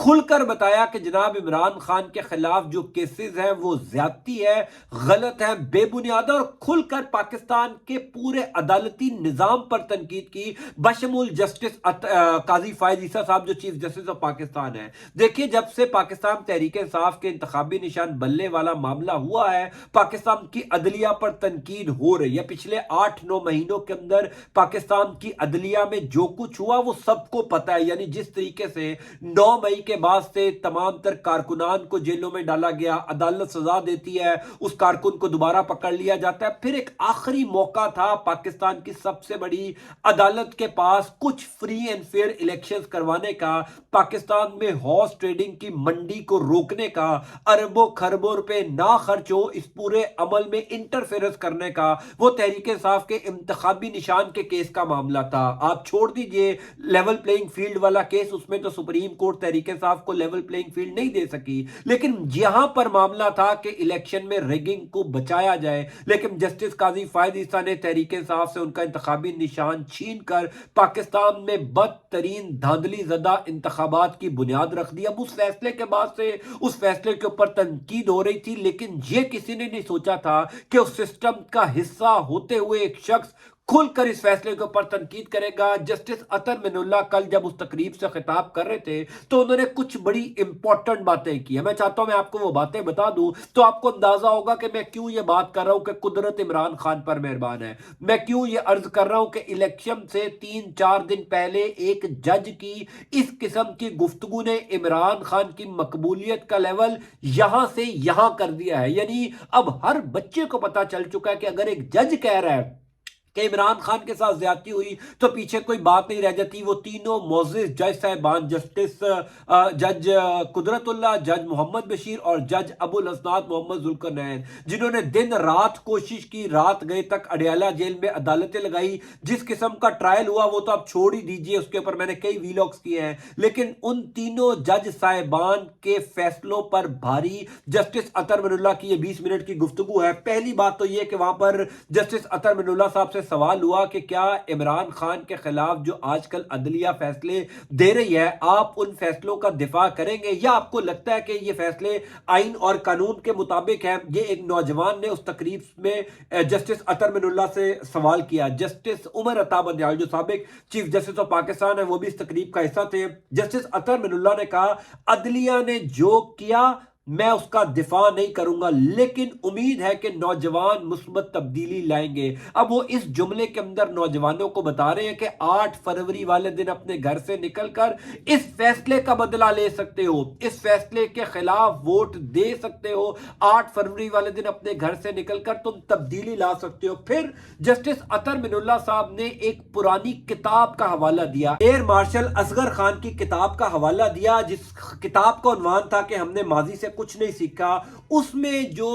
کھل کر بتایا کہ جناب عمران خان کے خلاف جو کیسز ہیں وہ زیادتی ہے، غلط ہے، بے بنیاد ہے، اور کھل کر پاکستان کے پورے عدالتی نظام پر تنقید کی، بشمول جسٹس قاضی فائز عیسیٰ صاحب جو چیف جسٹس آف پاکستان ہے۔ دیکھیے جب سے پاکستان تحریک انصاف کے انتخابی نشان بلے والا معاملہ ہوا ہے، پاکستان کی عدلیہ پر تنقید ہو رہی ہے۔ پچھلے 8-9 مہینوں کے اندر پاکستان کی عدلیہ میں جو کچھ ہوا وہ سب کو پتا ہے، یعنی جس طریقے سے 9 مئی کے بعد سے تمام تر کارکنان کو جیلوں میں ڈالا گیا، عدالت سزا دیتی ہے، اس کارکن کو دوبارہ پکڑ لیا جاتا ہے، پھر ایک آخری موقع تھا پاکستان کی سب سے بڑی عدالت کے پاس کچھ فری اینڈ فیئر الیکشنز کروانے کا، پاکستان میں ہارس ٹریڈنگ کی منڈی کو روکنے کا، اربوں خربوں روپے نہ خرچ ہو اس پورے عمل میں انٹرفیئرنس کرنے کا، وہ تحریک انصاف کے انتخابی نشان کے کیس کا معاملہ تھا۔ آپ چھوڑ دیجئے لیول پلینگ فیلڈ والا کیس، اس میں تو سپریم کورٹ تحریک انصاف کو لیول پلینگ فیلڈ نہیں دے سکی، لیکن یہاں پر معاملہ تھا کہ الیکشن میں ریگنگ کو بچایا جائے، لیکن جسٹس قاضی فائز عیسیٰ نے تحریک انصاف سے ان کا انتخابی نشان چھین کر پاکستان میں بدترین دھاندلی زدہ انتخابات کی بنیاد رکھ دی۔ اب اس فیصلے کے بعد سے اس فیصلے کے اوپر تنقید ہو رہی تھی، لیکن یہ کسی نے نہیں سوچا تھا کہ اس سسٹم کا حصہ ہوتے ہوئے ایک شخص کھل کر اس فیصلے کے اوپر تنقید کرے گا۔ جسٹس اطہر من اللہ کل جب اس تقریب سے خطاب کر رہے تھے تو انہوں نے کچھ بڑی امپورٹنٹ باتیں کی ہیں، میں چاہتا ہوں میں آپ کو وہ باتیں بتا دوں تو آپ کو اندازہ ہوگا کہ میں کیوں یہ بات کر رہا ہوں کہ قدرت عمران خان پر مہربان ہے۔ میں کیوں یہ عرض کر رہا ہوں کہ الیکشن سے 3-4 دن پہلے ایک جج کی اس قسم کی گفتگو نے عمران خان کی مقبولیت کا لیول یہاں سے یہاں کر دیا ہے، یعنی اب ہر بچے کو پتا چل چکا ہے کہ اگر ایک جج کہہ رہا ہے کہ عمران خان کے ساتھ زیادتی ہوئی تو پیچھے کوئی بات نہیں رہ جاتی۔ وہ تینوں معزز جج صاحبان، جسٹس جج قدرت اللہ، جج محمد بشیر اور جج ابو الاسناد محمد ذوالقرنین، جنہوں نے دن رات کوشش کی، رات گئے تک اڈیالہ جیل میں عدالتیں لگائی، جس قسم کا ٹرائل ہوا وہ تو آپ چھوڑ ہی دیجئے، اس کے اوپر میں نے کئی ویلاگز کیے ہیں، لیکن ان تینوں جج صاحبان کے فیصلوں پر بھاری جسٹس اطہر من اللہ کی یہ 20 منٹ کی گفتگو ہے۔ پہلی بات تو یہ کہ وہاں پر جسٹس اطہر من اللہ صاحب سے سوال ہوا کہ کیا عمران خان کے خلاف جو آج کل عدلیہ فیصلے دے رہی ہے آپ ان فیصلوں کا دفاع کریں گے، یا آپ کو لگتا ہے کہ یہ فیصلے آئین اور قانون کے مطابق ہیں؟ یہ ایک نوجوان نے اس تقریب میں جسٹس اطہر من اللہ سے سوال کیا۔ جسٹس عمر عطا بندیال جو سابق چیف جسٹس آف پاکستان ہے وہ بھی اس تقریب کا حصہ تھے۔ جسٹس اطہر من اللہ نے کہا عدلیہ نے جو کیا میں اس کا دفاع نہیں کروں گا، لیکن امید ہے کہ نوجوان مثبت تبدیلی لائیں گے۔ اب وہ اس جملے کے اندر نوجوانوں کو بتا رہے ہیں کہ 8 فروری والے دن اپنے گھر سے نکل کر اس فیصلے کا بدلہ لے سکتے ہو، اس فیصلے کے خلاف ووٹ دے سکتے ہو، 8 فروری والے دن اپنے گھر سے نکل کر تم تبدیلی لا سکتے ہو۔ پھر جسٹس اطہر من اللہ صاحب نے ایک پرانی کتاب کا حوالہ دیا، ایئر مارشل اصغر خان کی کتاب کا حوالہ دیا، جس کتاب کا عنوان تھا کہ ہم نے ماضی سے کچھ نہیں سیکھا۔ اس میں جو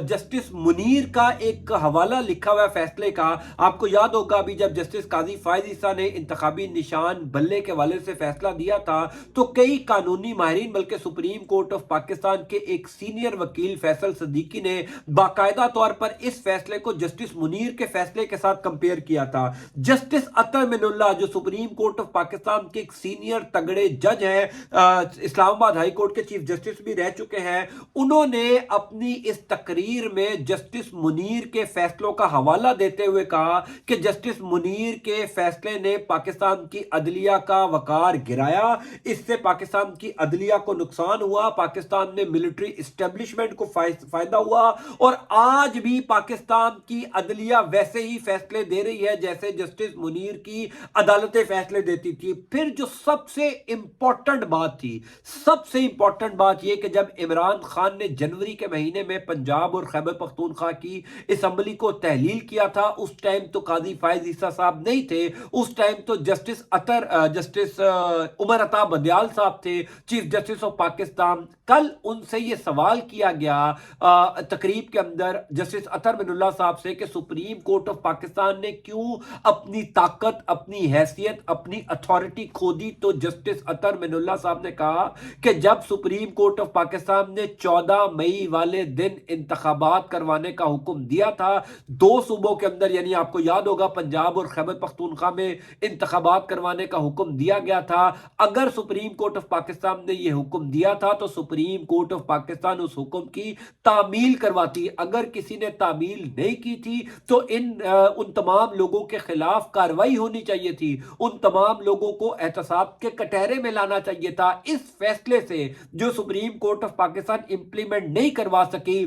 جسٹس منیر کا ایک حوالہ لکھا ہوا ہے فیصلے کا، آپ کو یاد ہوگا ابھی جب جسٹس قاضی فائز عیسیٰ نے انتخابی نشان بلے کے حوالے سے فیصلہ دیا تھا تو کئی قانونی ماہرین بلکہ سپریم کورٹ آف پاکستان کے ایک سینئر وکیل فیصل صدیقی نے باقاعدہ طور پر اس فیصلے کو جسٹس منیر کے فیصلے کے ساتھ کمپیئر کیا تھا۔ جسٹس اطہر من اللہ جو سپریم کورٹ آف پاکستان کے ایک سینئر تگڑے جج ہیں، اسلام آباد ہائی کورٹ کے چیف جسٹس بھی رہ چکے ہیں، انہوں نے اپنی اس تقریر میں جسٹس منیر کے فیصلوں کا حوالہ دیتے ہوئے کہا کہ جسٹس منیر کے فیصلے نے پاکستان کی عدلیہ کا وقار گرایا، اس سے پاکستان کی عدلیہ کو نقصان ہوا، پاکستان میں ملٹری اسٹیبلشمنٹ کو فائدہ ہوا، اور آج بھی پاکستان کی عدلیہ ویسے ہی فیصلے دے رہی ہے جیسے جسٹس منیر کی عدالتیں فیصلے دیتی تھی۔ پھر جو سب سے امپورٹنٹ بات تھی، سب سے امپورٹنٹ بات یہ کہ جب عمران خان نے جنوری کے مہینے میں پنجاب اور خیبر پختونخوا کی اسمبلی کو تحلیل کیا تھا، اس ٹائم تو قاضی فائز عیسیٰ صاحب نہیں تھے، اس ٹائم تو جسٹس عمر عطا بندیال صاحب تھے، چیف جسٹس آف پاکستان۔ کل ان سے یہ سوال کیا گیا تقریب کے اندر جسٹس اطہر من اللہ صاحب سے کہ سپریم کورٹ آف پاکستان نے کیوں اپنی طاقت، اپنی حیثیت، اپنی اتھارٹی کھو دی، تو جسٹس اطہر من اللہ صاحب نے کہا کہ جب supreme court of Pakistan Pakistan نے 14 مئی والے دن انتخابات کروانے کا حکم دیا تھا، 2 صوبوں کے اندر، یعنی آپ کو یاد ہوگا پنجاب اور خیبر پختونخوا میں انتخابات کروانے کا حکم دیا گیا تھا۔ اگر سپریم کورٹ آف پاکستان نے یہ حکم دیا تھا تو سپریم کورٹ آف پاکستان اس حکم کی تعمیل کرواتی، اگر کسی نے تعمیل نہیں کی تھی تو ان تمام لوگوں کے خلاف کارروائی ہونی چاہیے تھی، ان تمام لوگوں کو احتساب کے کٹہرے میں لانا چاہیے تھا۔ اس فیصلے سے جو supreme court of Pakistan implement نہیں کروا سکی،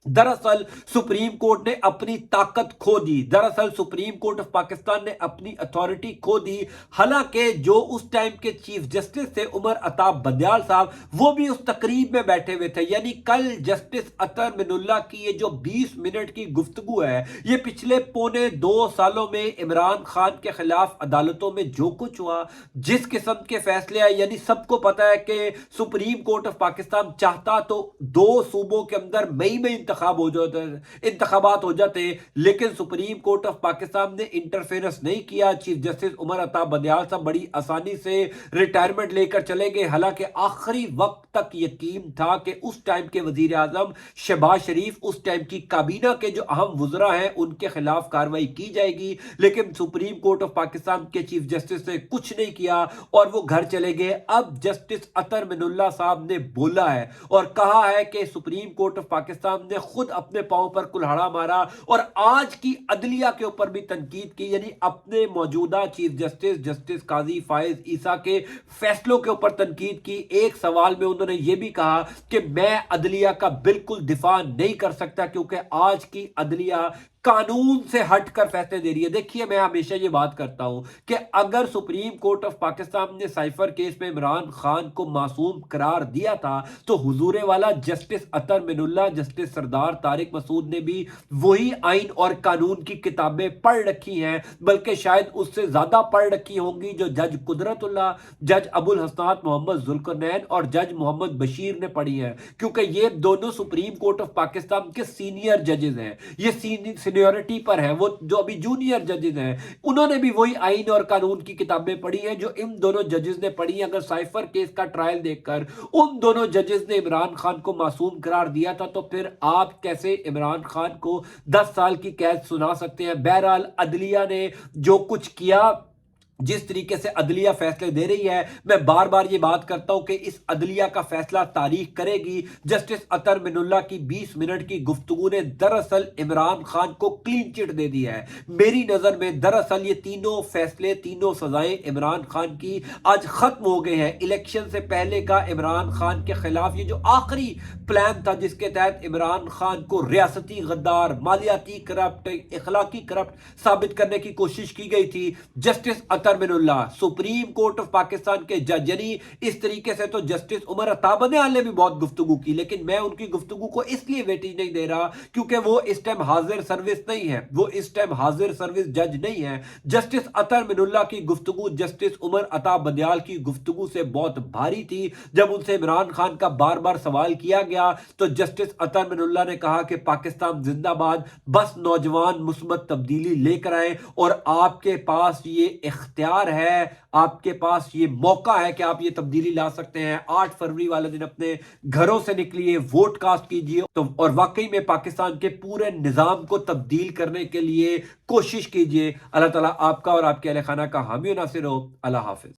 دراصل سپریم کورٹ نے اپنی طاقت کھو دی، دراصل سپریم کورٹ آف پاکستان نے اپنی اتھارٹی کھو دی۔ حالانکہ جو اس ٹائم کے چیف جسٹس تھے عمر عطا بندیال صاحب، وہ بھی اس تقریب میں بیٹھے ہوئے تھے، یعنی کل جسٹس اطہر من اللہ کی یہ جو 20 منٹ کی گفتگو ہے، یہ پچھلے پونے 2 سالوں میں عمران خان کے خلاف عدالتوں میں جو کچھ ہوا، جس قسم کے فیصلے آئے، یعنی سب کو پتا ہے کہ سپریم کورٹ آف پاکستان چاہتا تو 2 صوبوں کے اندر مئی میں انتخابات ہو جاتے، لیکن سپریم کورٹ آف پاکستان نے انٹرفیئرنس نہیں کیا۔ چیف جسٹس عمر عطا بندیال صاحب بڑی آسانی سے ریٹائرمنٹ لے کر چلے گئے، حالانکہ آخری وقت تک یقین تھا کہ اس ٹائم کے وزیر اعظم شہباز شریف، اس ٹائم کی کابینہ کے جو اہم وزراء ہیں، ان کے خلاف کارروائی کی جائے گی، لیکن سپریم کورٹ آف پاکستان کے چیف جسٹس نے کچھ نہیں کیا اور وہ گھر چلے گئے۔ اب جسٹس اطہر من اللہ صاحب نے بولا ہے اور کہا ہے کہ سپریم کورٹ آف پاکستان نے خود اپنے پاؤں پر کلہاڑا مارا اور آج کی عدلیہ کے اوپر بھی تنقید کی، یعنی اپنے موجودہ چیف جسٹس جسٹس قاضی فائز عیسیٰ کے فیصلوں کے اوپر تنقید کی۔ ایک سوال میں انہوں نے یہ بھی کہا کہ میں عدلیہ کا بالکل دفاع نہیں کر سکتا کیونکہ آج کی عدلیہ قانون سے ہٹ کر فیصلے دے رہی ہے۔ دیکھیے میں ہمیشہ یہ بات کرتا ہوں کہ اگر سپریم کورٹ آف پاکستان نے سائفر کیس میں عمران خان کو معصوم قرار دیا تھا تو حضور والا جسٹس اطہر من اللہ، جسٹس سردار طارق مسعود نے بھی وہی آئین اور قانون کی کتابیں پڑھ رکھی ہیں، بلکہ شاید اس سے زیادہ پڑھ رکھی ہوں گی جو جج قدرت اللہ، جج ابو الحسنات محمد ذوالقرنین اور جج محمد بشیر نے پڑھی ہیں، کیونکہ یہ دونوں سپریم کورٹ آف پاکستان کے سینئر ججز ہیں، یہ سینیورٹی پر ہیں۔ وہ جو ابھی جونیئر ججز ہیں انہوں نے بھی وہی آئین اور قانون کی کتابیں پڑھی ہیں جو ان دونوں ججز نے پڑھی ہیں۔ اگر سائفر کیس کا ٹرائل دیکھ کر ان دونوں ججز نے عمران خان کو معصوم قرار دیا تھا تو پھر آپ کیسے عمران خان کو 10 سال کی قید سنا سکتے ہیں؟ بہرحال عدلیہ نے جو کچھ کیا، جس طریقے سے عدلیہ فیصلے دے رہی ہے، میں بار بار یہ بات کرتا ہوں کہ اس عدلیہ کا فیصلہ تاریخ کرے گی۔ جسٹس اطہر من اللہ کی 20 منٹ کی گفتگو نے دراصل عمران خان کو کلین چٹ دے دی ہے۔ میری نظر میں دراصل یہ تینوں فیصلے، تینوں سزائیں عمران خان کی آج ختم ہو گئے ہیں۔ الیکشن سے پہلے کا عمران خان کے خلاف یہ جو آخری پلان تھا جس کے تحت عمران خان کو ریاستی غدار، مالیاتی کرپٹ، اخلاقی کرپٹ ثابت کرنے کی کوشش کی گئی تھی، جسٹس اطہر من اللہ سپریم کورٹ آف پاکستان کے جج، یعنی اس طریقے سے تو جسٹس عمر عطا بندیال نے بھی بہت گفتگو کی، لیکن میں ان کی گفتگو کو اس لیے ویٹیج نہیں دے رہا کیونکہ وہ اس ٹائم حاضر سروس نہیں ہے، وہ اس ٹائم حاضر سروس جج نہیں ہے۔ جسٹس اطہر من اللہ کی گفتگو جسٹس عمر عطا بندیال کی گفتگو سے بہت بھاری تھی۔ جب ان سے عمران خان کا بار بار سوال کیا گیا تو جسٹس اطہر من اللہ نے کہا کہ پاکستان زندہ باد، بس نوجوان مثبت تبدیلی لے کر آئیں اور آپ کے پاس یہ اختیار ہے، آپ کے پاس یہ موقع ہے کہ آپ یہ تبدیلی لا سکتے ہیں۔ 8 فروری والے دن اپنے گھروں سے نکلیے، ووٹ کاسٹ کیجیے اور واقعی میں پاکستان کے پورے نظام کو تبدیل کرنے کے لیے کوشش کیجیے۔ اللہ تعالیٰ آپ کا اور آپ کے اہل خانہ کا حامی و ناصر ہو۔ اللہ حافظ۔